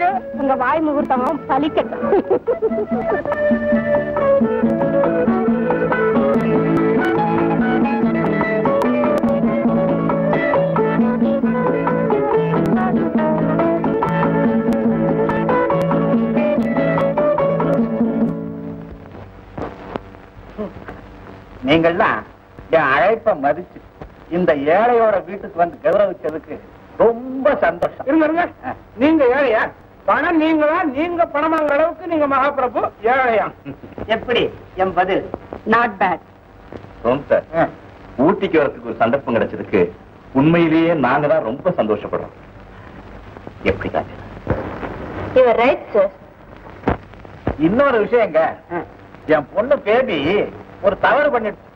இருக்கு. உங்க வாய் முகூர்த்தமும் பலிக்கட்டும். நீங்கள்லாம் என் அழைப்ப மதிச்சு இந்த ஏழையோட வீட்டுக்கு வந்து கௌரவிச்சதுக்கு ரொம்ப சந்தோஷம். இருங்க, நீங்க ஏழையா? பணம் நீங்களா? நீங்க பணமாங்கிற அளவுக்கு நீங்க மகாபிரபு ஏழையா? எப்படி என் பதில்? Not bad. சார், ஊட்டிக்கு வரதுக்கு ஒரு சந்தர்ப்பம் கிடைச்சதுக்கு உண்மையிலேயே நாங்க தான் ரொம்ப சந்தோஷப்படுறோம். எப்படி காட்சி? You are right sir. இன்னொரு விஷயங்க, என் பொண்ணு பேபி ஒரு தவறு பண்ணிட்டு.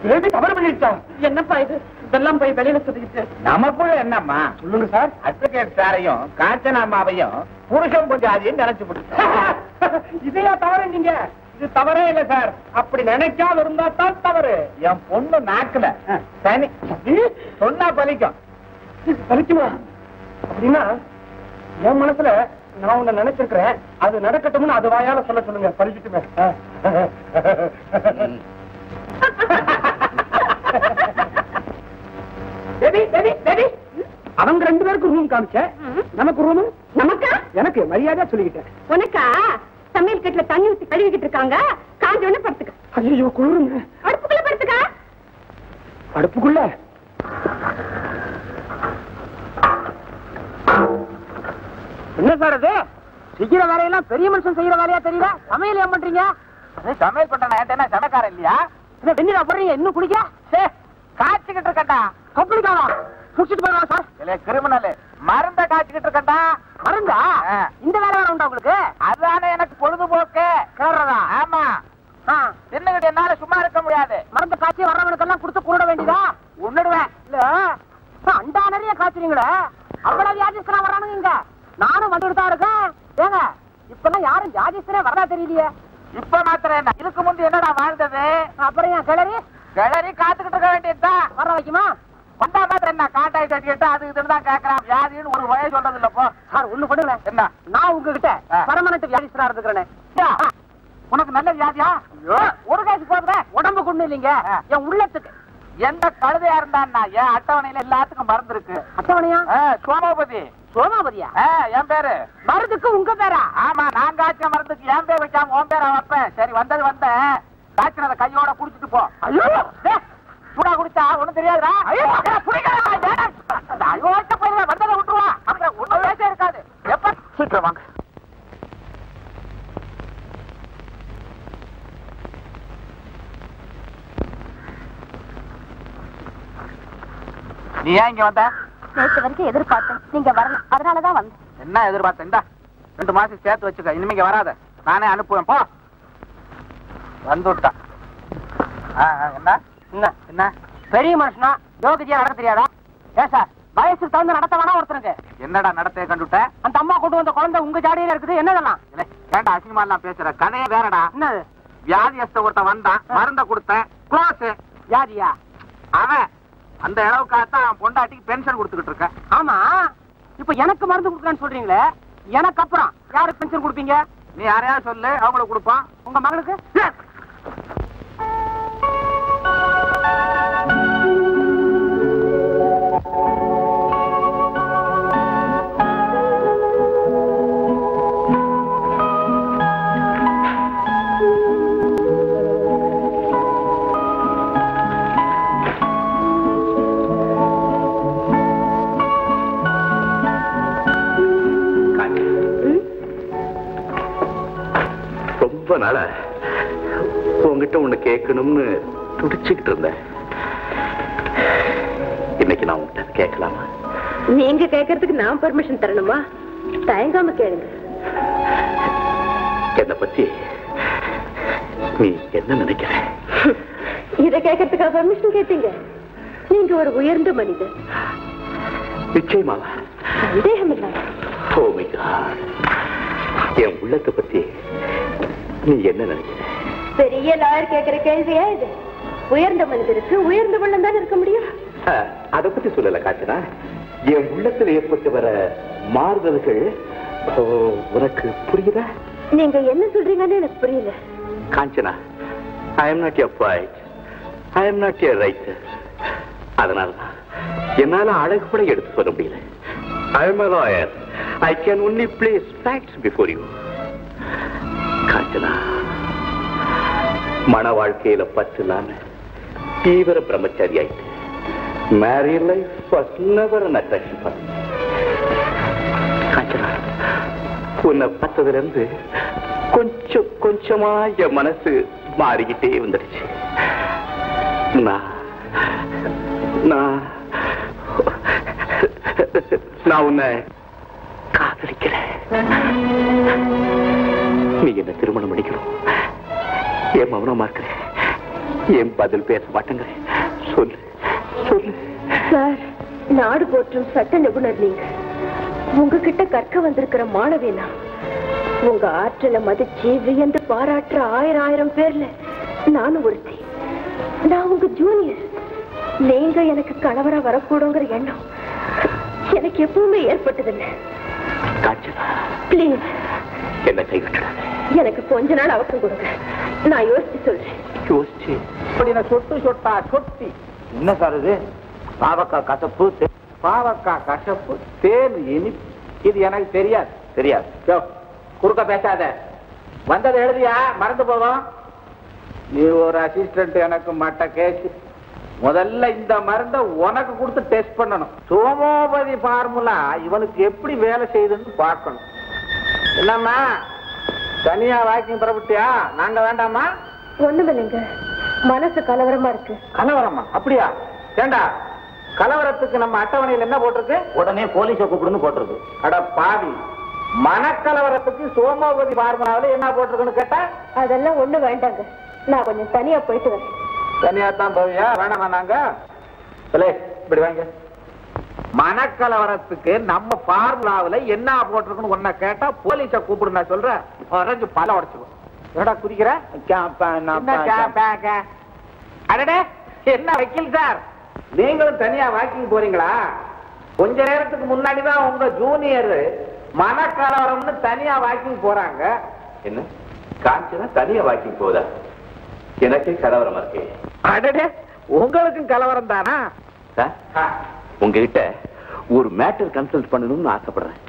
பேபி தவறு பண்ணிட்டா? என்னப்பா இது? இதெல்லாம் போய் வெளியில சொல்லிக்கிட்டு. நமக்குள்ள என்னம்மா? சொல்லுங்க சார். அட்வொகேட் சாரையும் காஞ்சனாமாவையும் புருஷன் கொஞ்சம் நினைச்சு போட்டு. இதையா தவறு? நீங்க இது தவறே இல்ல சார். அப்படி நினைக்காம இருந்தா தான் தவறு. என் பொண்ணு நாக்குல சனி சொன்னா பலிக்கும். பலிக்குமா? அப்படின்னா என் மனசுல நான் உன்னை நினைச்சிருக்கிறேன், அது நடக்கட்டும்னு அது வாயால சொல்ல சொல்லுங்க. பலிக்கட்டுமே. அவங்க 2 பேருக்கு ரூம் காமிச்ச, நமக்கு ரூம்? நமக்கா? எனக்கு மரியாதையா சொல்லிக்கிட்டேன். உனக்கா? சமையல் கட்டுல தண்ணி ஊத்தி கழுவிக்கிட்டு இருக்காங்க. காஞ்சோன்னு படுத்துக்க. ஐயோ குளிருங்க. அடுப்புக்குள்ள படுத்துக்க. அடுப்புக்குள்ள? என்ன சார் அது? செய்யற வேலையெல்லாம் பெரிய மனுஷன் செய்யற வேலையா தெரியல. சமையல் ஏன் பண்றீங்க? சமையல் பண்றேன். சமைக்காரன் இல்லையா? வெந்நீரா போடுறீங்க? இன்னும் குடிக்க காய்ச்சிக்கிட்டு இருக்கட்டா. கம்பெனிக்காரா? முடிச்சுட்டு போயிடலாம் சார். இல்ல கிரிமினல் மருந்த காய்ச்சிக்கிட்டு இருக்கட்டா. மருந்தா? இந்த வேலை வேலை உண்டா உங்களுக்கு? அதுதானே எனக்கு பொழுதுபோக்கு. கேடுறதா? ஆமா. தின்னுகிட்டு என்னால சும்மா இருக்க முடியாது. மருந்த காய்ச்சி வர்றவனுக்கெல்லாம் கொடுத்து குருட வேண்டியதா? உன்னிடுவேன். இல்ல அண்டா நிறைய காய்ச்சிறீங்களே, அவ்வளவு வியாதிஸ்கரா வர்றானுங்க இங்க. நானும் வந்துட்டு தான் இருக்கேன். ஏங்க இப்பெல்லாம் யாரும் வியாதிஸ்கரே வரதா தெரியலையே. இப்ப மாத்திரம் என்ன, இதுக்கு முந்தி என்னடா வாழ்ந்தது? அப்புறம் ஏன் கிளறி கிளறி காத்துக்கிட்டு இருக்க வேண்டியதுதான். வர வைக்குமா? வந்தா மாத்திரம் என்ன, காட்டாய் கட்டிக்கிட்டு அது இதுன்னு தான் கேட்கறான். வியாதின்னு ஒரு வய சொல்றது இல்லப்போ. சார் ஒண்ணு பண்ணுங்க. என்ன? நான் உங்ககிட்ட பர்மனன்ட் வியாதிஸ்கரா இருந்துக்கிறேன். உனக்கு நல்ல வியாதியா? ஒரு காசு போடுற உடம்புக்கு ஒண்ணு இல்லைங்க, என் உள்ளத்துக்கு. எந்த கழுதையா இருந்தான்னா என் அட்டவணையில எல்லாத்துக்கும் மருந்து இருக்கு. அட்டவணையா? சோமபதி. சோமாபதியா? என் பேரு. மருந்துக்கு உங்க பேரா? ஆமா, நான் காய்ச்ச மருந்துக்கு என் பேர் வைக்காம உன் பேரா வைப்பேன். சரி வந்தது வந்த, காய்ச்சினத கையோட குடிச்சிட்டு போ. ஐயோ சூடா குடிச்சா ஒண்ணும் தெரியாதுடா. ஐயோ போயிருவேன். வந்ததை விட்டுருவா. அப்புறம் ஒண்ணும் பேச இருக்காது. எப்ப சீக்கிரம் வாங்க. நீ ஏன் இங்க வந்த? நேற்று வரைக்கும் எதிர்பார்த்தேன், நீங்க வரல, அதனாலதான் வந்தேன். என்ன எதிர்பார்த்த? இந்த 2 மாசம் சேர்த்து வச்சுக்க. இனிமே வராத, நானே அனுப்புவேன். போ. வந்துட்டா. என்ன என்ன என்ன பெரிய மனுஷனா யோகிஜியா நடக்க தெரியாதா? ஏன் சார் வயசுக்கு தகுந்த நடத்த வேணா ஒருத்தனுக்கு? என்னடா நடத்தைய கண்டுட்ட? அந்த அம்மா கொண்டு வந்த குழந்தை உங்க ஜாடியில இருக்குது. என்னதெல்லாம் ஏண்டா அசிங்கமா எல்லாம் பேசுற? கதையே வேறடா. என்னது? வியாதியஸ்த ஒருத்தன் வந்தான், மருந்த கொடுத்தேன், க்ளோஸ். வியாதியா? அவன் அந்த அளவுக்காகத்தான் பொண்டாட்டிக்கு பென்ஷன் கொடுத்துக்கிட்டு இருக்க. ஆமா, இப்ப எனக்கு மருந்து கொடுக்குறேன்னு சொல்றீங்களே, எனக்கு அப்புறம் யாருக்கு பென்ஷன் கொடுப்பீங்க? நீ யாரையாவது சொல்லு, அவங்களுக்கு கொடுப்பான். உங்க மகனுக்கு? ரொம்ப நாளா உங்ககிட்ட ஒண்ணு கேட்கணும்னு துடிச்சுக்கிட்டு இருந்தேன். இன்னைக்கு நான் உங்ககிட்ட கேட்கலாமா? நீங்க கேட்கறதுக்கு நான் பெர்மிஷன் தரணுமா? தயங்காம கேளுங்க. என்னை பத்தி நீ என்ன நினைக்கிற? இத கேட்கறதுக்காக பெர்மிஷன் கேட்டீங்க? நீங்க ஒரு உயர்ந்த மனிதர். நிச்சயமாவா? சந்தேகம் இல்லை. ஓ மை காட், என் உள்ளத்தை பத்தி நீ என்ன நினைக்கிற? பெரிய லாயர் கேட்கிற கேள்வியா இது? உயர்ந்த மனிதருக்கு உயர்ந்த உள்ளம் தான் இருக்க முடியும். அதை பத்தி சொல்லல காஞ்சனா. என் உள்ளத்தில் ஏற்பட்டு வர மாறுதல்கள் உனக்கு புரியுதா? நீங்க என்ன சொல்றீங்கன்னு எனக்கு புரியல. Kanchana, I am not your poet. I am not your writer. அதனாலதான் என்னால அழகு கூட எடுத்து சொல்ல முடியல. I am a lawyer. I can only place facts before you. Kanchana, மன வாழ்க்கையில பற்றில்லாம தீவிர பிரம்மச்சாரி ஆயிட்டு. Married life was never an attraction for me. Kanchana, உன்னை பார்த்ததுல இருந்து கொஞ்சம் கொஞ்சமா என் மனசு மாறிக்கிட்டே வந்துடுச்சு. நான் உன்னை காதலிக்கிறேன். நீ என்ன திருமணம் பண்ணிக்கணும். என் மௌனமா இருக்கிறேன். என் பதில் பேச மாட்டேங்கிறேன். சொல்லு சொல்லு. சார், நாடு போற்றும் சட்ட நிபுணர் நீங்க. உங்ககிட்ட கற்க வந்திருக்கிற மாணவினா உங்க ஆற்றலை மதிச்சு வியந்து பாராட்டுற ஆயிரம் பேர்ல நானும் ஒருத்தி. நான் உங்க ஜூனியர். நீங்க எனக்கு கணவரா வரக்கூடுங்கிற எண்ணம் எனக்கு எப்பவுமே ஏற்பட்டதில்லை. பிளீஸ் என்ன கைவிட்டுடாத. எனக்கு கொஞ்ச நாள் அவசரம் கொடுங்க. நான் யோசிச்சு சொல்றேன். யோசிச்சு சொட்டு சொட்டா சொட்டி. என்ன சார் இது? பாவக்காய் கசப்பு, பாவக்காய் கசப்பு, தேன் இனிப்பு. இது எனக்கு தெரியாது. தெரியாது. குறுக்க பேசாத. வந்ததை எழுதியா? மறந்து போவோம். நீ ஒரு அசிஸ்டன்ட், எனக்கு மட்ட கேஸ். முதல்ல இந்த மருந்தை உனக்கு கொடுத்து டெஸ்ட் பண்ணணும். சோமோபதி ஃபார்முலா இவனுக்கு எப்படி வேலை செய்யுதுன்னு பார்க்கணும். என்னம்மா, தனியா வாக்கிங் புறப்பட்டியா? நாங்க வேண்டாமா? ஒண்ணுமில்லைங்க, மனசு கலவரமா இருக்கு. கலவரமா? அப்படியா? ஏண்டா, கலவரத்துக்கு நம்ம அட்டவணையில் என்ன போட்டிருக்கு? உடனே போலீஸை கூப்பிடுன்னு போட்டிருக்கு. அட பாவி, மனக்கலவரத்துக்கு சோமோபதி ஃபார்முலாவில் என்ன போட்டிருக்குன்னு கேட்டா? அதெல்லாம் ஒண்ணு வேண்டாங்க. நான் கொஞ்சம் தனியா போயிட்டு வரேன். தனியா தான் போவியா? வேணாமா? நாங்க இப்படி வாங்க. மனக்கலவரத்துக்கு நம்ம ஃபார்முலாவில் என்ன போட்டிருக்குன்னு ஒன்ன கேட்டா போலீஸை கூப்பிடு. நான் சொல்றேன், அரைஞ்சு பல உடச்சுக்கோ. என்னடா குதிக்கிற? அடடே, என்ன வக்கீல் சார், நீங்களும் தனியா வாக்கிங் போறீங்களா? கொஞ்ச நேரத்துக்கு முன்னாடிதான் உங்க ஜூனியர் மனக்கலவரம்னு தனியா வாக்கிங் போறாங்க. என்ன காஞ்சனா தனியா வாக்கிங் போதா? எனக்கே கலவரமா இருக்கு. அடடே, உங்களுக்கும் கலவரம் தானா? உங்ககிட்ட ஒரு மேட்டர் கன்சல்ட் பண்ணணும்னு ஆசைப்படுறேன்.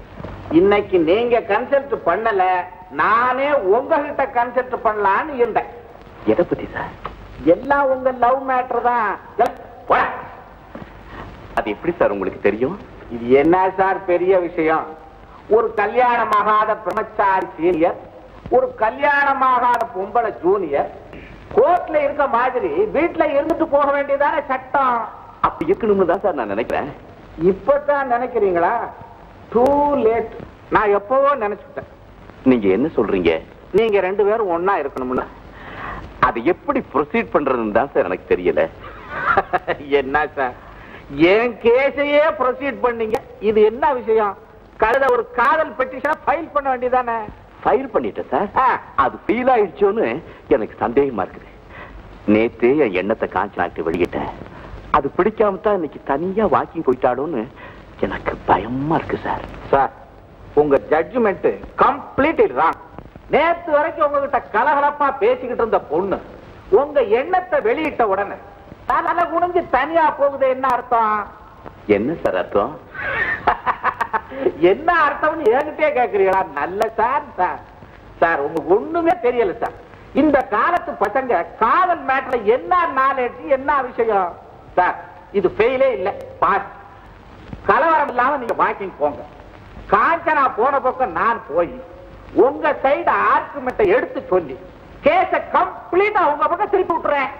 இன்னைக்கு நீங்க கன்சல்ட் பண்ணல, நானே உங்ககிட்ட கன்சல்ட் பண்ணலான்னு இருந்தேன். எதை பத்தி சார்? எல்லாம் உங்க லவ் மேட்டர் தான். அது எப்படி சார் உங்களுக்கு தெரியும்? இது என்ன சார் பெரிய விஷயம்? ஒரு கல்யாணமாகாத பிரம்மச்சாரி சீனியர், ஒரு கல்யாணமாகாத பொம்பளை ஜூனியர் கோர்ட்ல இருக்க மாதிரி வீட்டுல இருந்துட்டு போக வேண்டியதான சட்டம். அப்படி இருக்கணும்னு தான் சார் நான் நினைக்கிறேன். இப்பதான் நினைக்கிறீங்களா? Too late. நான் எப்பவோ நினைச்சுட்டேன். நீங்க என்ன சொல்றீங்க? நீங்க ரெண்டு பேரும் ஒன்னா இருக்கணும்ல. அது எப்படி ப்ரொசீட் பண்றதுன்னு தான் சார் எனக்கு தெரியல. என்ன சார், என் கேஸையே ப்ரொசீட் பண்ணீங்க. இது என்ன விஷயம்? கழுத ஒரு காதல் பெட்டிஷனை ஃபைல் பண்ண வேண்டியதானே? ஃபைல் பண்ணிட்டேன் சார். அது ஃபீல் ஆயிடுச்சோன்னு எனக்கு சந்தேகமா இருக்குது. நேத்தே என் எண்ணத்தை காஞ்சனாக்கு வெளியிட்டேன். அது பிடிக்காம தான் இன்னைக்கு தனியா வாக்கிங் போயிட்டாடோன்னு எனக்கு பயமா இருக்கு சார். சார், உங்க ஜட்ஜ்மெண்ட் கம்ப்ளீட்லி ராங். நேத்து வரைக்கும் உங்ககிட்ட கலகலப்பா பேசிக்கிட்டு இருந்த பொண்ணு உங்க எண்ணத்தை வெளியிட்ட உடனே தலை குனிஞ்சு தனியா போகுது. என்ன அர்த்தம்? என்ன சார் அர்த்தம்? என்ன அர்த்தம்னு என்கிட்டே கேக்குறீங்களா? நல்ல சார். சார் சார் உங்களுக்கு ஒண்ணுமே தெரியல சார். இந்த காலத்து பசங்க காதல் மேட்டர்ல என்ன நாலேஜ், என்ன விஷயம் சார்? இது ஃபெயிலே இல்ல, பாஸ். கலவரம் இல்லாம நீங்க வாக்கிங் போங்க. காஞ்சனா போன பக்கம் நான் போய் உங்க சைடு ஆர்குமெண்ட்டை எடுத்து சொல்லி கேஸ கம்ப்ளீட்டா உங்க பக்கம் திருப்பி விட்டுறேன்.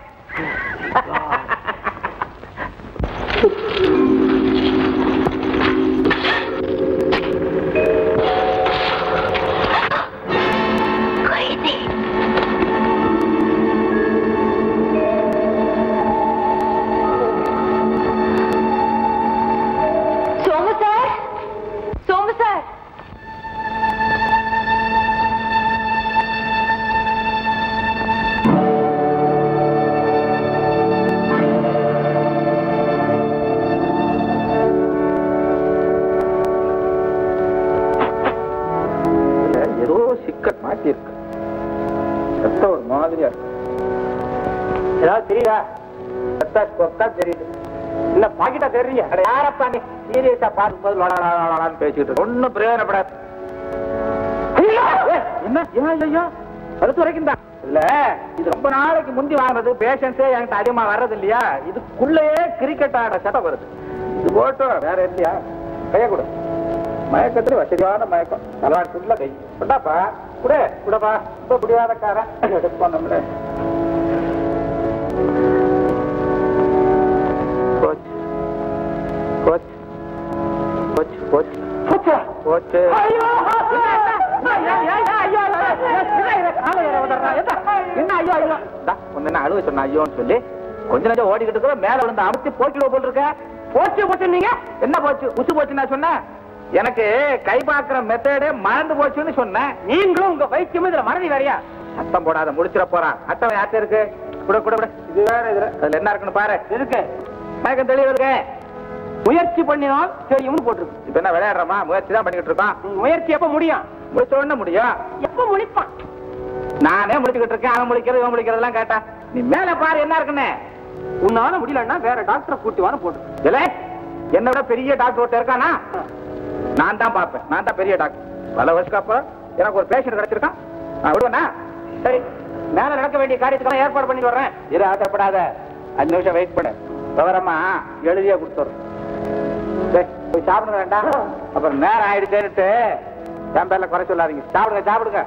ஏதோ சிக்கல் மாட்டி இருக்கு. ரத்தம் ஒரு மாதிரியா இருக்கு. ஏதாவது தெரியுதா? ரத்தா தெரியுது. இல்ல பாக்கிட்டா தெரியுங்க. அட யாரப்பா நீ சீரியஸா பார்க்கும்போது பேசிக்கிட்டு ஒன்னும் பிரயோஜனப்படாது. என்ன ஐயோ கழுத்து வரைக்கும் தான் இல்ல. இது ரொம்ப நாளைக்கு முந்தி வாங்குறது. பேஷன்ஸே என்கிட்ட அதிகமா வர்றது இல்லையா? இதுக்குள்ளேயே கிரிக்கெட் ஆட சட்டம் வருது. இது போட்டோம் வேற இல்லையா? கைய கூட மயக்கத்துல வசதியான மயக்கம். நல்லாட்டுல கை கொண்டாப்பா கூட கூடப்பா. ரொம்ப முடியாதக்காரன் எடுப்போம் நம்மள. போச்சு போச்சு போச்சு போச்சு போச்சு போச்சு. என்ன ஐயோ ஐயோ என்ன அழுவ சொன்ன ஐயோன்னு சொல்லி கொஞ்ச நேரம் ஓடிக்கிட்டு இருக்க மேல விழுந்து அமுத்தி போக்கிடுவ போல் இருக்க. போச்சு போச்சு நீங்க என்ன போச்சு உசு போச்சு நான் சொன்னேன். எனக்கு கை பாக்குற மெத்தடே மறந்து போச்சுன்னு சொன்னேன். நீங்களும் உங்க வைத்தியம் இதுல மறதி வேறையா? சத்தம் போடாத முடிச்சிட போறான். அட்டை யார்ட்ட இருக்கு? கூட கூட கூட இது வேற இதுல அதுல என்ன இருக்குன்னு பாரு. இருக்கு மயக்கம் தெளிவு இருக்கு. முயற்சி பண்ணினால் தெரியும்னு போட்டுருக்கு. இப்ப என்ன விளையாடுறோமா? முயற்சி தான் பண்ணிக்கிட்டு இருக்கோம். முயற்சி எப்ப முடியும்? முடிச்ச உடனே முடியும். எப்ப முடிப்பான்? நானே முடிச்சுக்கிட்டு இருக்கேன். அவன் முடிக்கிறது இவன் முடிக்கிறதெல்லாம் கேட்டா நீ மேல பாரு என்ன இருக்குன்னு. உன்னால முடியலன்னா வேற டாக்டரை கூட்டி வாரம் போட்டு. என்ன விட பெரிய டாக்டர் ஒருத்தர் இருக்கானா? நான் தான் பார்ப்பேன். நான் தான் பெரிய டாக்டர். பல வருஷத்துக்கு அப்புறம் எனக்கு ஒரு பேஷண்ட் கிடைச்சிருக்கான். நான் விடுவேனா? சரி மேல நடக்க வேண்டிய காரியத்துக்கு ஏற்பாடு பண்ணி வர்றேன். இரு ஆசைப்படாத. 5 நிமிஷம் வெயிட் பண்ணு. விவரமா எழுதியா கொடுத்துறேன். போய் சாப்பிடுங்க வேண்டாம். அப்புறம் நேரம் ஆயிடுச்சேன்னுட்டு என் பேர்ல குறை சொல்லாதீங்க. சாப்பிடுங்க சாப்பிடுங்க.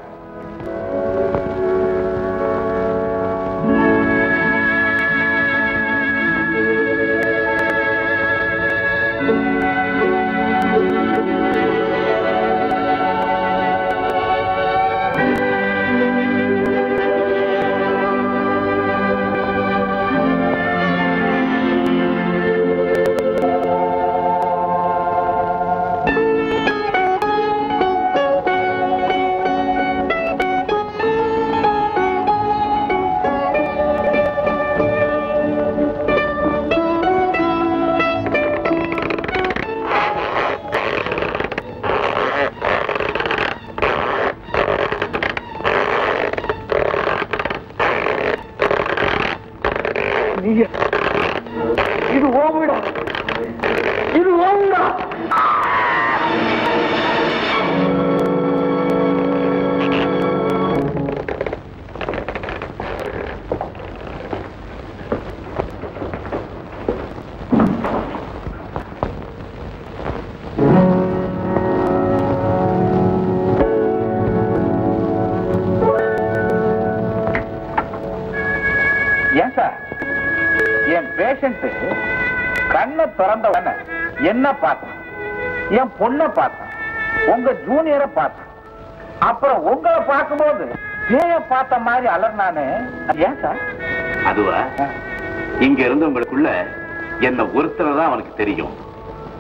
இது ஓவிடா. இது ஓவிடா. ஏன் சார் என் பேஷண்ட் கண்ணை திறந்த உடனே என்ன பார்த்தான்? என் பொண்ணை பார்த்தான். உங்க ஜூனியரை பார்த்தான். அப்புறம் உங்களை பார்க்கும்போது பேய பார்த்த மாதிரி அலர்னானே. ஏன் சார்? அதுவா இங்க இருந்து உங்களுக்குள்ள என்ன ஒருத்தனை தான் அவனுக்கு தெரியும்.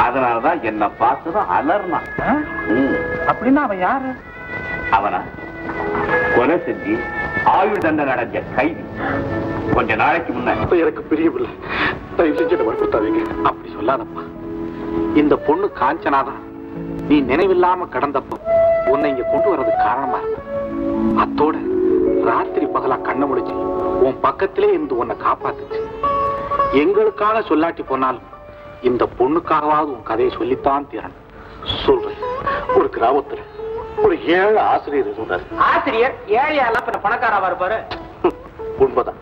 அதனாலதான் என்ன பார்த்ததும் அலர்னான். அப்படின்னா அவன் யாரு? அவனா கொலை செஞ்சு ஆயுள் தண்டனை அடைஞ்ச கைதி. கொஞ்ச நாளைக்கு முன்ன எனக்கு பிரியவில்லை. தயவு செஞ்சு வற்புறுத்தாதீங்க. அப்படி சொல்லாதப்பா. இந்த பொண்ணு காஞ்சனாதான் நீ நினைவில்லாம கடந்தப்போ உன்னை இங்க கொண்டு வர்றது காரணமா இருக்கும். அத்தோட ராத்திரி பகலா கண்ண முடிச்சு உன் பக்கத்திலே இருந்து உன்னை காப்பாத்துச்சு. எங்களுக்காக சொல்லாட்டி போனாலும் இந்த பொண்ணுக்காகவாவது உன் கதையை சொல்லித்தான் தீரணும். சொல்றேன். ஒரு கிராமத்துல ஒரு ஏழை ஆசிரியர் இருந்தார். ஆசிரியர் ஏழையாலாம் பணக்காரவா இருப்பாரு. உண்மைதான்.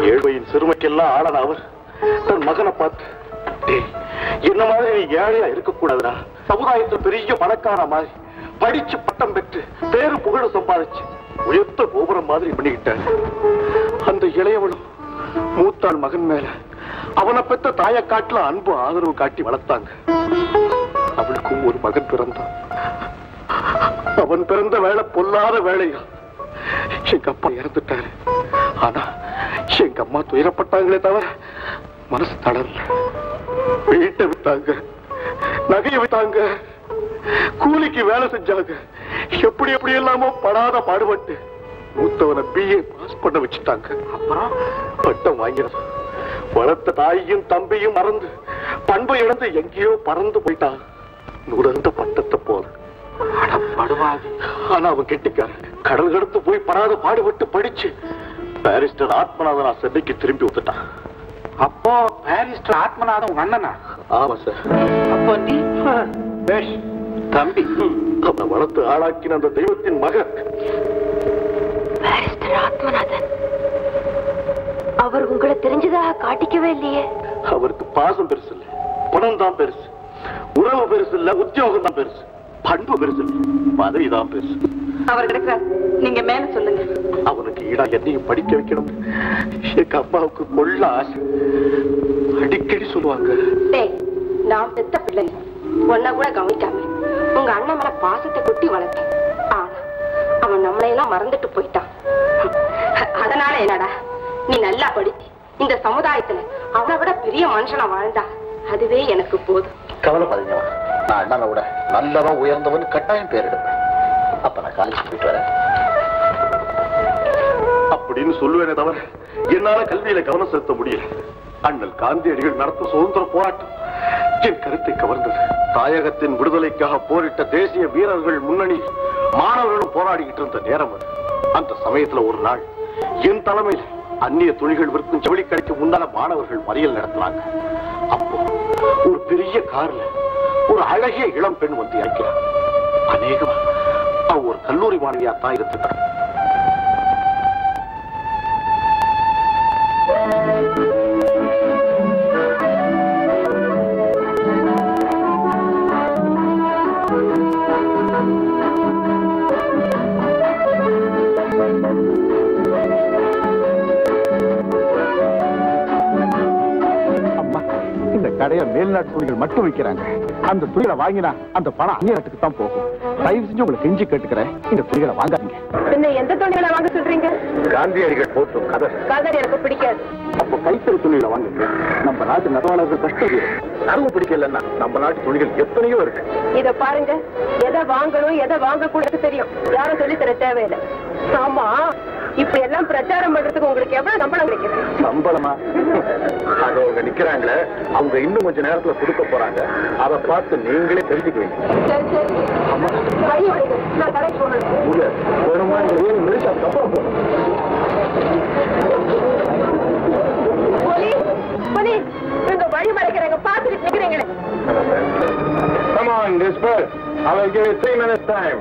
ஏழையின் சிறுமைக்கெல்லாம் ஆளன அவர் தன் மகனை பார்த்து, என்ன மாதிரி நீ ஏழையா இருக்கக்கூடாதுடா, சமுதாயத்தில் பெரிய பணக்கார மாதிரி படிச்சு பட்டம் பெற்று பேரு புகழ சம்பாதிச்சு உயர்த்த கோபுரம் மாதிரி பண்ணிக்கிட்டார். அந்த இளையவளும் மூத்தாள் மகன் மேல அவனை பெற்ற தாயை காட்டுல அன்பு ஆதரவு காட்டி வளர்த்தாங்க. அவளுக்கும் ஒரு மகன் பிறந்தான். அவன் பிறந்த வேலை பொல்லாத வேலையா. எங்க அப்பா இறந்துட்டாரு. ஆனா எங்க அம்மா துயரப்பட்டாங்களே தவிர மனசு தளரல. வீட்டை விட்டாங்க, நகையை விட்டாங்க, கூலிக்கு வேலை செஞ்சாங்க. எப்படி எப்படி எல்லாமோ படாத பாடுபட்டு மூத்தவனை BA பாஸ் பண்ண வச்சுட்டாங்க. அப்புறம் பட்டம் வாங்கிறது. வளர்த்த தாயையும் தம்பியும் மறந்து பண்பை இழந்து எங்கேயோ பறந்து போயிட்டான். நுடர்ந்த பட்டத்தை போல படுவாதி. ஆனா அவன் கெட்டிக்கார. கடல் கடத்து போய் படாத பாடுபட்டு படிச்சு பாரிஸ்டர் ஆத்மநாதன் சென்னைக்கு திரும்பி வந்துட்டான். அப்போ பாரிஸ்டர் ஆத்மநாதன் உங்க அண்ணனா? ஆமா சார். அப்போ நீ தம்பி அவனை வளர்த்து ஆளாக்கின அந்த தெய்வத்தின் மகன் பாரிஸ்டர் ஆத்மநாதன். அவர் உங்களை தெரிஞ்சதாக காட்டிக்கவே இல்லையே. அவருக்கு பாசம் பெருசு இல்ல, பணம் தான் பெருசு. உறவு பெருசு இல்ல, உத்தியோகம் தான் பெருசு. பண்பு பெருசு இல்ல, பதவி தான் பெருசு. அவர் கிடைக்கிறார், நீங்க மேல சொல்லுங்க. அவனுக்கு ஈடா என்னையும் படிக்க வைக்கணும் எங்க அம்மாவுக்கு கொள்ள ஆசை. அடிக்கடி சொல்லுவாங்க, நான் பெத்த பிள்ளை ஒன்ன கூட கவனிக்காம உங்க அண்ணன் மேல பாசத்தை கொட்டி வளர்த்தேன். ஆனா அவன் நம்மளையெல்லாம் மறந்துட்டு போயிட்டான். அதனால என்னடா, நீ நல்லா படிச்சு இந்த சமுதாயத்துல அவனை விட பெரிய மனுஷனா வாழ்ந்தா அதுவே எனக்கு போதும். கவலைப்படாதீங்க, நான் அண்ணனை விட நல்லவன் உயர்ந்தவன் கட்டாயம் பேர் எடுப்பேன். அப்ப நான் காலேஜ் போயிட்டு வரேன் அப்படின்னு சொல்லுவேனே தவிர என்னால கல்வியில கவனம் செலுத்த முடியல. அண்ணல் காந்தியடிகள் நடத்தும் சுதந்திர போராட்டம் என் கருத்தை கவர்ந்தது. தாயகத்தின் விடுதலைக்காக போரிட்ட தேசிய வீரர்கள் முன்னணி மாணவர்களும் போராடிக்கிட்டு இருந்த நேரம் அது. அந்த சமயத்துல ஒரு நாள் என் தலைமையில் அந்நிய துணிகள் விற்கும் ஜவுளி கடைக்கு முன்னால மாணவர்கள் மறியல் நடத்தினாங்க. அப்போ ஒரு பெரிய கார்ல ஒரு அழகிய இளம் பெண் வந்து இறக்கிறார். அநேகமா அவ ஒரு கல்லூரி மாணவியா தான் இருந்துட்டான். கடையை மேல்நாட்டு துணிகள் மட்டும் விற்கிறாங்க. அந்த துணிகளை வாங்கினா அந்த பணம் அந்நிய நாட்டுக்கு தான் போகும். தயவு செஞ்சு உங்களை கெஞ்சி கேட்டுக்கிறேன், இந்த துணிகளை வாங்காதீங்க. என்ன எந்த துணிகளை வாங்க சொல்றீங்க? காந்தியடிகள் போட்டும் கதர் எனக்கு பிடிக்காது. அப்ப கைத்தறி துணிகளை வாங்கிக்க. நம்ம நாட்டு நெசவாளர்கள் கஷ்டம் அதுவும் பிடிக்கலன்னா நம்ம நாட்டு துணிகள் எத்தனையோ இருக்கு. இத பாருங்க, எதை வாங்கணும் எதை வாங்க கூட தெரியும். யாரும் சொல்லி தர தேவையில்லை. ஆமா, இப்ப எல்லாம் பிரச்சாரம் பண்றதுக்கு உங்களுக்கு எவ்வளவு சம்பளம் கிடைக்குது? சம்பளமா? அது அவங்க நிக்கிறாங்களே, அவங்க இன்னும் கொஞ்ச நேரத்துல கொடுக்க போறாங்க. அதை பார்த்து நீங்களே தெரிஞ்சுக்குவீங்க. நான் கடைக்கு போகணும். இவங்க வழி மறைக்கிறாங்க, பார்த்துட்டு நிக்கிறீங்களே. Come on, disperse. I will give you 3 minutes time.